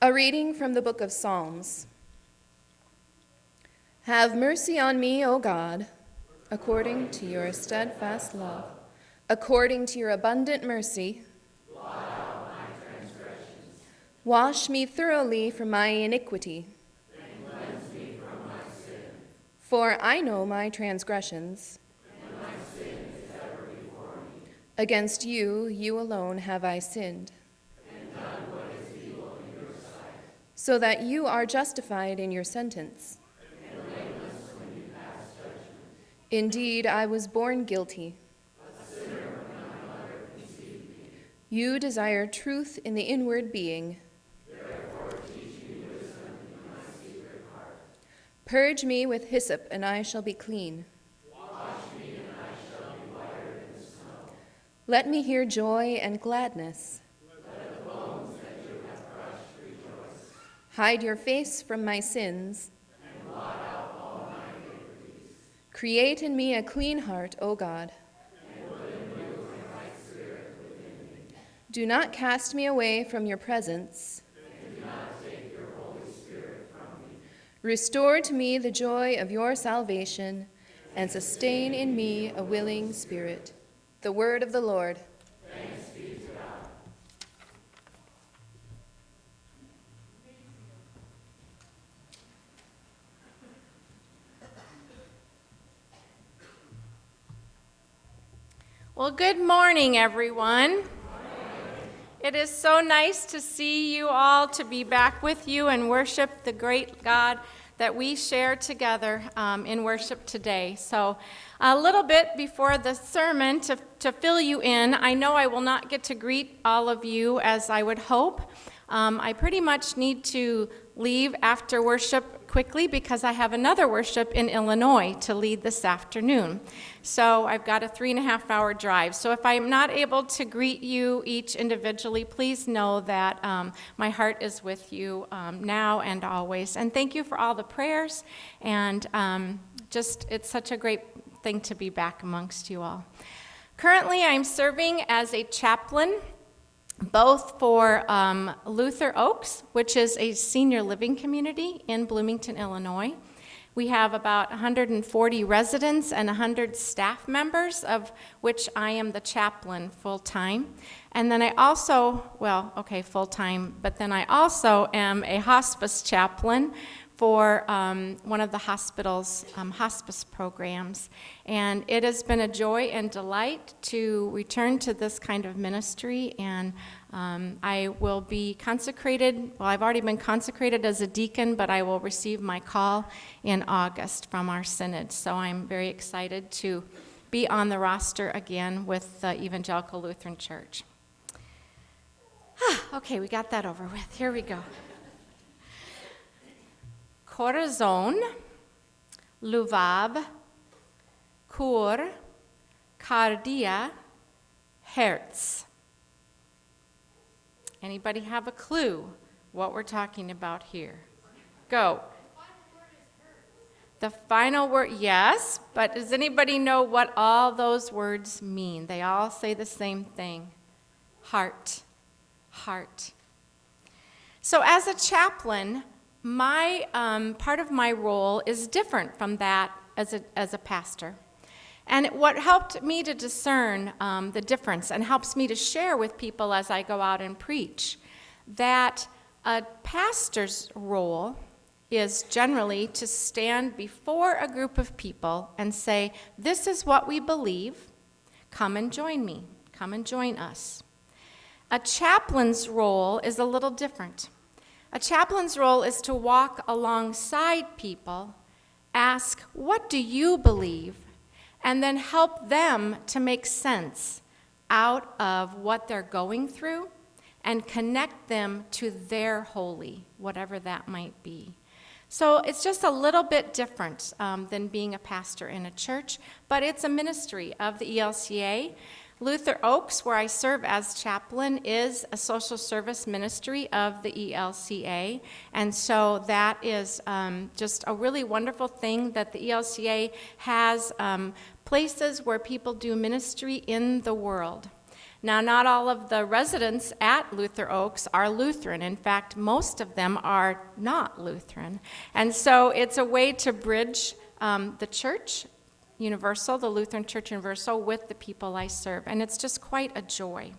A reading from the book of Psalms. Have mercy on me, O God, according to your steadfast love, according to your abundant mercy. Blot out my transgressions. Wash me thoroughly from my iniquity. And cleanse me from my sin. For I know my transgressions. And my sin is ever before me. Against you, you alone have I sinned, And done what is evil in your sight. so that you are justified in your sentence. And blameless when you pass judgment. Indeed, I was born guilty. A sinner when my mother conceived me. You desire truth in the inward being. Therefore teach me wisdom in my secret heart. Purge me with hyssop, and I shall be clean. Wash me, and I shall be whiter than snow. Let me hear joy and gladness. Let the bones that you have crushed rejoice. Hide your face from my sins. And blot out all my iniquities. Create in me a clean heart, O God. And put in you a right spirit within me. Do not cast me away from your presence. And do not take your Holy Spirit from me. Restore to me the joy of your salvation, and sustain in me a willing spirit. The word of the Lord. Thanks be to God. Well, good morning, everyone. It is so nice to see you all, to be back with you and worship the great God that we share together in worship today. So a little bit before the sermon to fill you in, I know I will not get to greet all of you as I would hope. I pretty much need to leave after worship quickly because I have another worship in Illinois to lead this afternoon. So I've got a 3.5-hour drive. So if I'm not able to greet you each individually, please know that my heart is with you now and always. And thank you for all the prayers. And it's such a great thing to be back amongst you all. Currently, I'm serving as a chaplain both for Luther Oaks, which is a senior living community in Bloomington, Illinois. We have about 140 residents and 100 staff members, of which I am the chaplain full-time. And then I also, full-time, but then I also am a hospice chaplain for one of the hospital's hospice programs. And it has been a joy and delight to return to this kind of ministry, and I will be consecrated. Well, I've already been consecrated as a deacon, but I will receive my call in August from our synod. So I'm very excited to be on the roster again with the Evangelical Lutheran Church. Okay, we got that over with. Here we go. Corazon, Luvav, Kur, Cardia, Herz. Anybody have a clue what we're talking about here? Go. The final word, yes, but does anybody know what all those words mean? They all say the same thing. Heart. Heart. So as a chaplain, my part of my role is different from that as a pastor. And what helped me to discern the difference and helps me to share with people as I go out and preach, that a pastor's role is generally to stand before a group of people and say, this is what we believe, come and join me, come and join us. A chaplain's role is a little different. A chaplain's role is to walk alongside people, ask, what do you believe? And then help them to make sense out of what they're going through and connect them to their holy, whatever that might be. So it's just a little bit different than being a pastor in a church, but it's a ministry of the ELCA. Luther Oaks, where I serve as chaplain, is a social service ministry of the ELCA, and so that is just a really wonderful thing that the ELCA has places where people do ministry in the world. Now, not all of the residents at Luther Oaks are Lutheran. In fact, most of them are not Lutheran. And so it's a way to bridge the church universal, the Lutheran Church Universal, with the people I serve. And it's just quite a joy.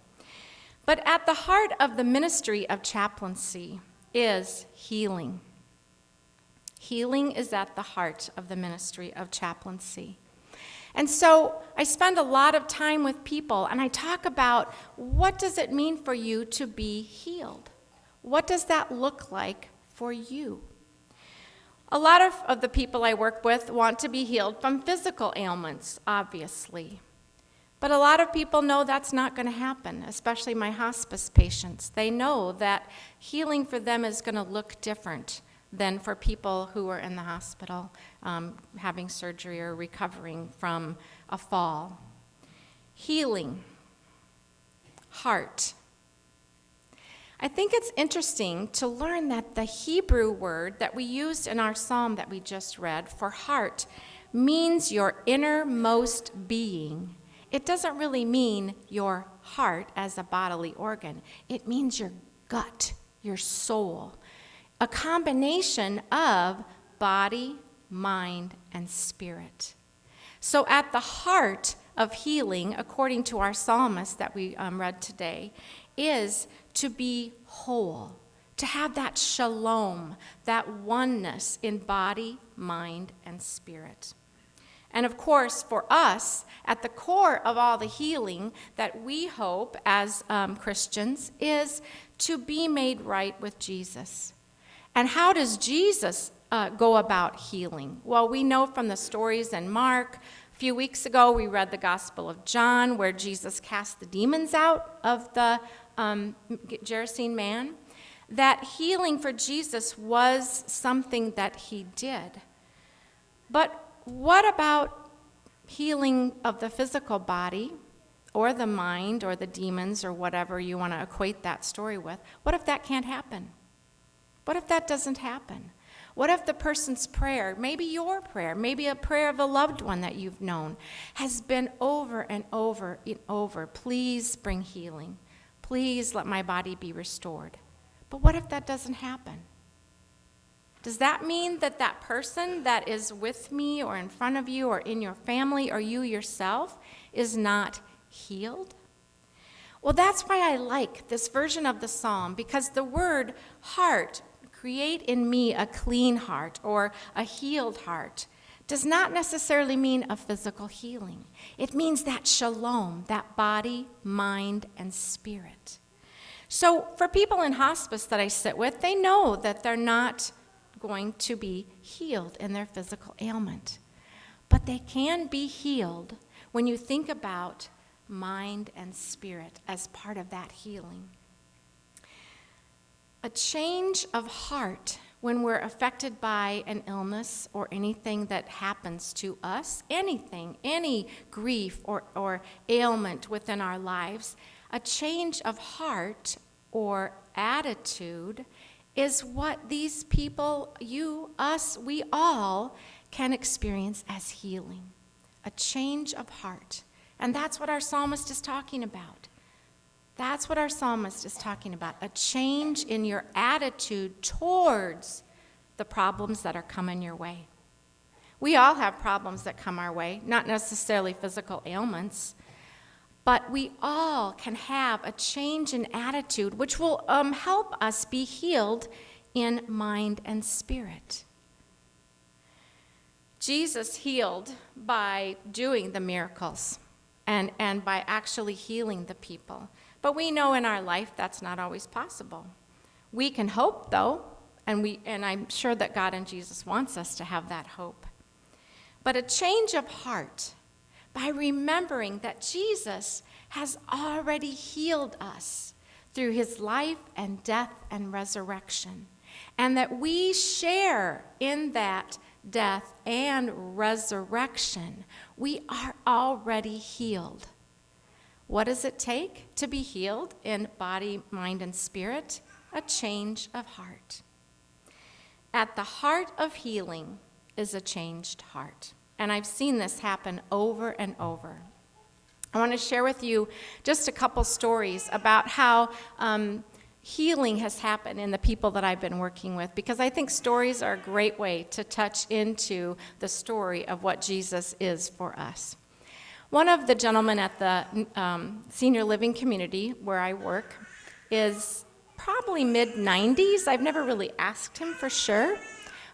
But at the heart of the ministry of chaplaincy is healing. Healing is at the heart of the ministry of chaplaincy. And so I spend a lot of time with people, and I talk about what does it mean for you to be healed? What does that look like for you? A lot of the people I work with want to be healed from physical ailments, obviously. But a lot of people know that's not going to happen, especially my hospice patients. They know that healing for them is going to look different than for people who are in the hospital having surgery or recovering from a fall. Healing, heart. I think it's interesting to learn that the Hebrew word that we used in our psalm that we just read for heart means your innermost being. It doesn't really mean your heart as a bodily organ. It means your gut, your soul. A combination of body, mind, and spirit. So at the heart of healing, according to our psalmist that we read today, is to be whole, to have that shalom, that oneness in body, mind, and spirit. And of course, for us, at the core of all the healing that we hope as Christians is to be made right with Jesus. And how does Jesus go about healing? Well, we know from the stories in Mark. A few weeks ago, we read the Gospel of John, where Jesus cast the demons out of the Gerasene man, that healing for Jesus was something that he did. But what about healing of the physical body or the mind or the demons or whatever you want to equate that story with? What if that can't happen? What if that doesn't happen? What if the person's prayer, maybe your prayer, maybe a prayer of a loved one that you've known, has been over and over and over, please bring healing. Please let my body be restored. But what if that doesn't happen? Does that mean that that person that is with me or in front of you or in your family or you yourself is not healed? Well, that's why I like this version of the psalm, because the word heart, create in me a clean heart or a healed heart, does not necessarily mean a physical healing. It means that shalom, that body, mind, and spirit. So for people in hospice that I sit with, they know that they're not going to be healed in their physical ailment. But they can be healed when you think about mind and spirit as part of that healing. A change of heart when we're affected by an illness or anything that happens to us, anything, any grief or ailment within our lives, a change of heart or attitude is what these people, you, us, we all can experience as healing. A change of heart. And that's what our psalmist is talking about. That's what our psalmist is talking about, a change in your attitude towards the problems that are coming your way. We all have problems that come our way, not necessarily physical ailments, but we all can have a change in attitude which will help us be healed in mind and spirit. Jesus healed by doing the miracles and by actually healing the people. But we know in our life that's not always possible. We can hope, though, and I'm sure that God and Jesus wants us to have that hope. But a change of heart by remembering that Jesus has already healed us through his life and death and resurrection, and that we share in that death and resurrection. We are already healed. What does it take to be healed in body, mind, and spirit? A change of heart. At the heart of healing is a changed heart. And I've seen this happen over and over. I want to share with you just a couple stories about how healing has happened in the people that I've been working with, because I think stories are a great way to touch into the story of what Jesus is for us. One of the gentlemen at the senior living community where I work is probably mid-90s. I've never really asked him for sure,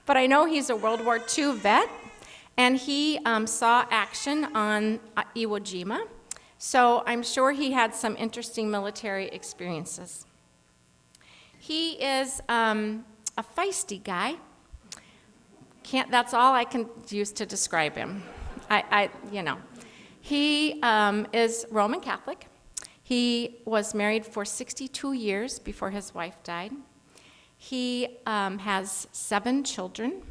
but I know he's a World War II vet, and he saw action on Iwo Jima, so I'm sure he had some interesting military experiences. He is a feisty guy. That's all I can use to describe him. He is Roman Catholic. He was married for 62 years before his wife died. He has 7 children,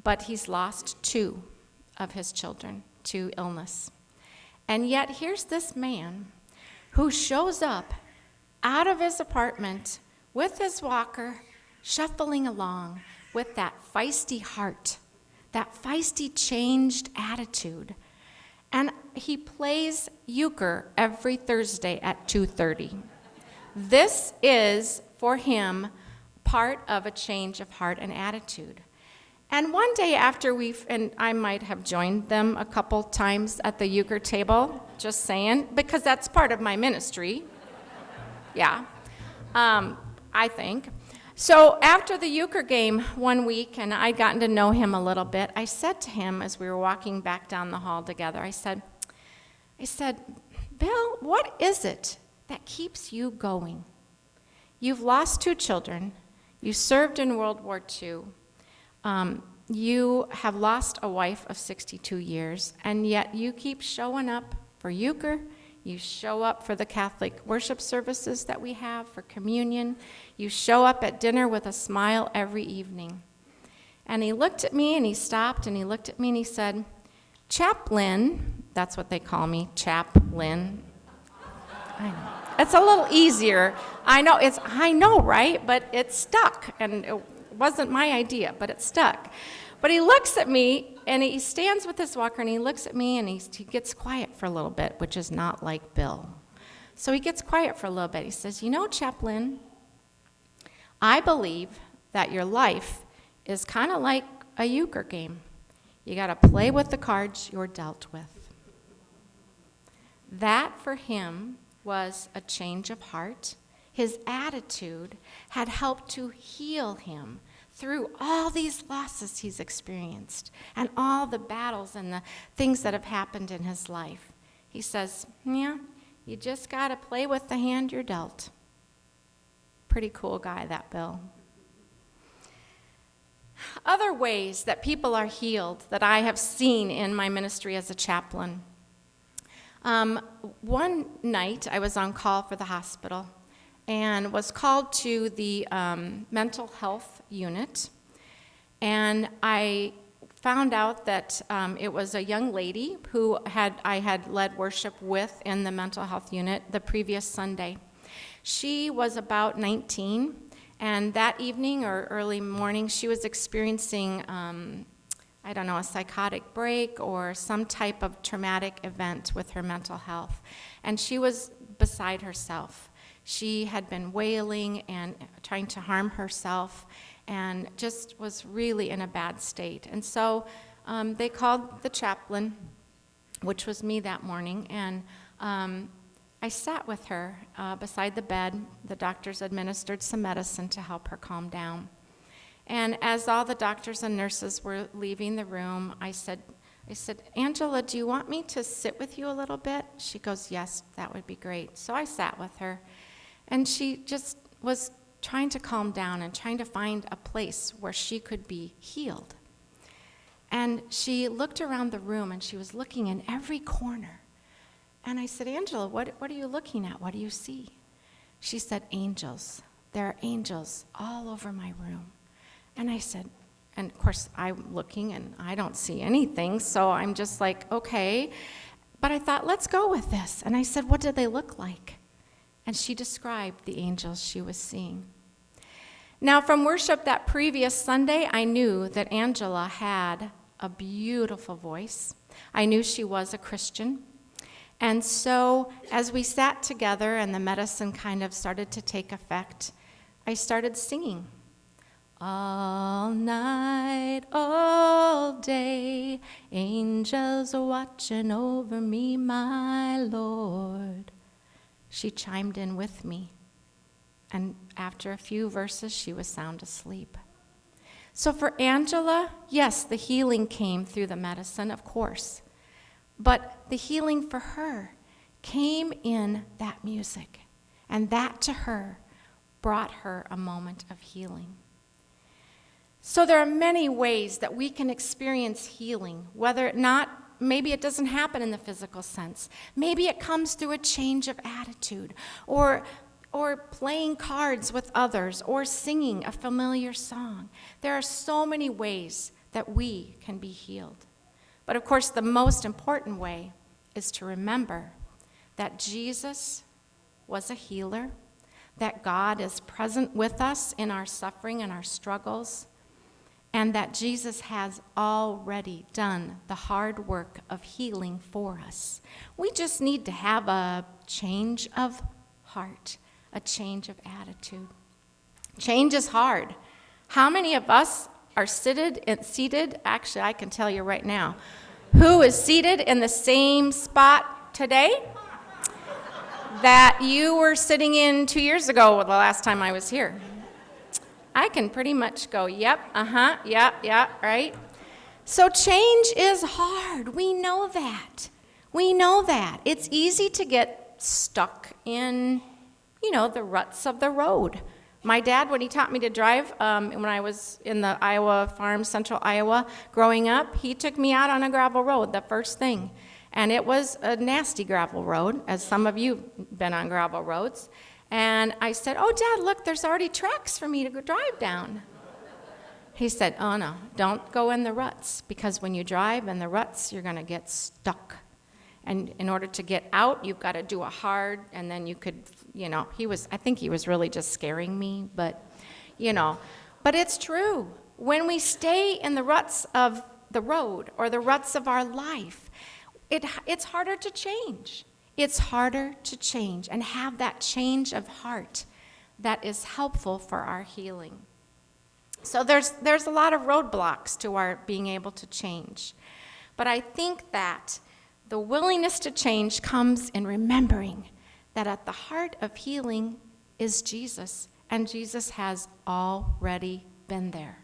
but he's lost 2 of his children to illness. And yet here's this man who shows up out of his apartment with his walker, shuffling along with that feisty heart, that feisty changed attitude. And he plays euchre every Thursday at 2:30. This is, for him, part of a change of heart and attitude. And one day after and I might have joined them a couple times at the euchre table, just saying, because that's part of my ministry. Yeah, I think. So after the euchre game one week, and I'd gotten to know him a little bit, I said to him as we were walking back down the hall together, I said, Bill, what is it that keeps you going? You've lost 2 children. You served in World War II. You have lost a wife of 62 years, and yet you keep showing up for euchre. You show up for the Catholic worship services that we have, for communion. You show up at dinner with a smile every evening. And he looked at me, and he stopped, and he looked at me, and he said, Chaplain, that's what they call me, Chaplain. I know. It's a little easier. I know, right? But it stuck, and it wasn't my idea, but it stuck. But he looks at me, and he stands with his walker, and he looks at me, and he gets quiet for a little bit, which is not like Bill. So he gets quiet for a little bit. He says, Chaplain, I believe that your life is kind of like a euchre game. You got to play with the cards you're dealt with. That, for him, was a change of heart. His attitude had helped to heal him through all these losses he's experienced and all the battles and the things that have happened in his life. He says, you just got to play with the hand you're dealt. Pretty cool guy, that Bill. Other ways that people are healed that I have seen in my ministry as a chaplain. One night I was on call for the hospital and was called to the mental health unit, and I found out that it was a young lady who I had led worship with in the mental health unit the previous Sunday. She was about 19, and that evening or early morning she was experiencing a psychotic break or some type of traumatic event with her mental health, and she was beside herself. She had been wailing and trying to harm herself and just was really in a bad state. And so they called the chaplain, which was me that morning, and I sat with her beside the bed. The doctors administered some medicine to help her calm down. And as all the doctors and nurses were leaving the room, I said, Angela, do you want me to sit with you a little bit? She goes, yes, that would be great. So I sat with her. And she just was trying to calm down and trying to find a place where she could be healed. And she looked around the room, and she was looking in every corner. And I said, Angela, what are you looking at? What do you see? She said, angels. There are angels all over my room. And I said, and of course I'm looking, and I don't see anything, so I'm just like, okay. But I thought, let's go with this. And I said, what did they look like? And she described the angels she was seeing. Now, from worship that previous Sunday, I knew that Angela had a beautiful voice. I knew she was a Christian. And so as we sat together and the medicine kind of started to take effect, I started singing. All night, all day, angels are watching over me, my Lord. She chimed in with me, and after a few verses, she was sound asleep. So for Angela, yes, the healing came through the medicine, of course, but the healing for her came in that music, and that to her brought her a moment of healing. So there are many ways that we can experience healing, whether or not, maybe it doesn't happen in the physical sense. Maybe it comes through a change of attitude, or playing cards with others, or singing a familiar song. There are so many ways that we can be healed. But of course, the most important way is to remember that Jesus was a healer, that God is present with us in our suffering and our struggles, and that Jesus has already done the hard work of healing for us. We just need to have a change of heart, a change of attitude. Change is hard. How many of us are seated, actually I can tell you right now, who is seated in the same spot today that you were sitting in 2 years ago, the last time I was here? I can pretty much go, yep, yeah, right? So change is hard. We know that. We know that. It's easy to get stuck in, the ruts of the road. My dad, when he taught me to drive, when I was in the Iowa farm, central Iowa, growing up, he took me out on a gravel road, the first thing. And it was a nasty gravel road, as some of you have been on gravel roads. And I said, "Oh, Dad, look, there's already tracks for me to go drive down." He said, "Oh, no, don't go in the ruts, because when you drive in the ruts, you're going to get stuck. And in order to get out, you've got to do a hard, and then you could, I think he was really just scaring me, but it's true. When we stay in the ruts of the road or the ruts of our life, it's harder to change. It's harder to change and have that change of heart that is helpful for our healing. So there's a lot of roadblocks to our being able to change. But I think that the willingness to change comes in remembering that at the heart of healing is Jesus, and Jesus has already been there.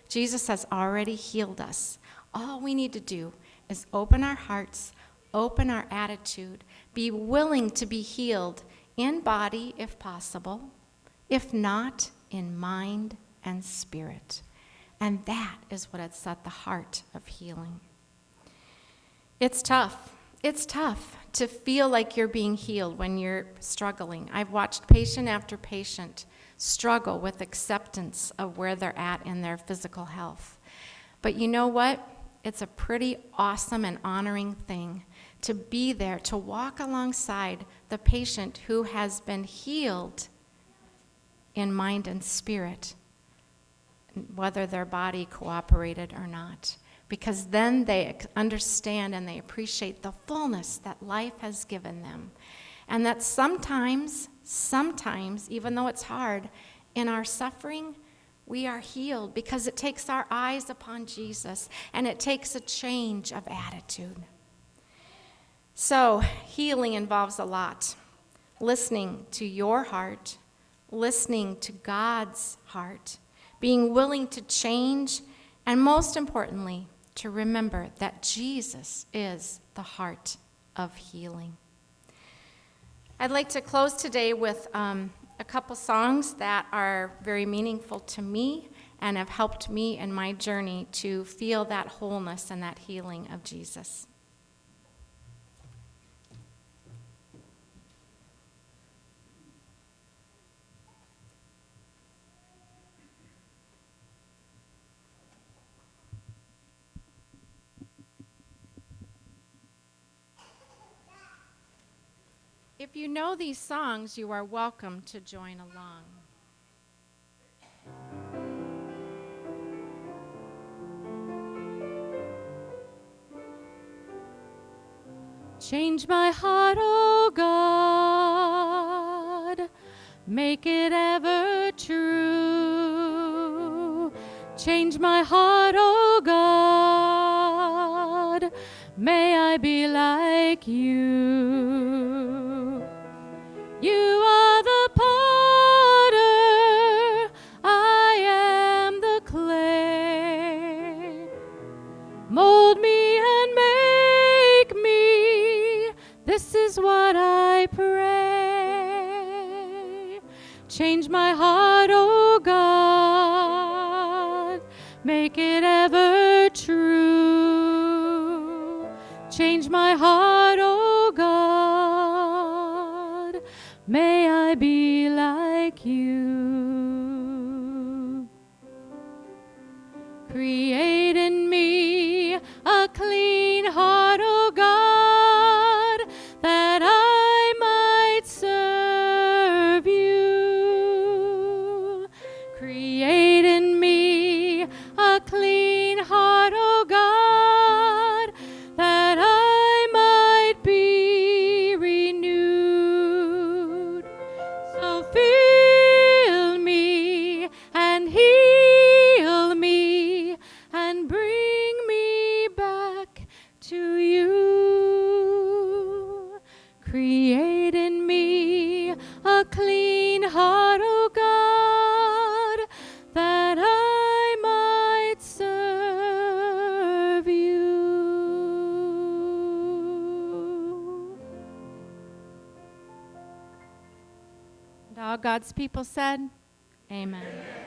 Jesus has already healed us. All we need to do is open our hearts, open our attitude, be willing to be healed in body if possible, if not, in mind and spirit. And that is what is at the heart of healing. It's tough. It's tough to feel like you're being healed when you're struggling. I've watched patient after patient struggle with acceptance of where they're at in their physical health. But you know what? It's a pretty awesome and honoring thing to be there, to walk alongside the patient who has been healed in mind and spirit, whether their body cooperated or not. Because then they understand and they appreciate the fullness that life has given them. And that sometimes, even though it's hard, in our suffering, we are healed because it takes our eyes upon Jesus and it takes a change of attitude. So healing involves a lot. Listening to your heart, listening to God's heart, being willing to change, and most importantly, to remember that Jesus is the heart of healing. I'd like to close today with a couple songs that are very meaningful to me and have helped me in my journey to feel that wholeness and that healing of Jesus. If you know these songs, you are welcome to join along. Change my heart, O God, make it ever true. Change my heart, O God, may I be like you. You are the potter, I am the clay. Mold me and make me, this is what I pray. Change my heart, O God, make it ever true. Change my heart, O God, may I be like you. Create in me a clean heart, O God, that I might serve you. Create in me a clean heart, O God, that I might be renewed. So fill me and heal me and bring me back to you. Create in me a clean heart, O God, that I might serve you. And all God's people said, Amen.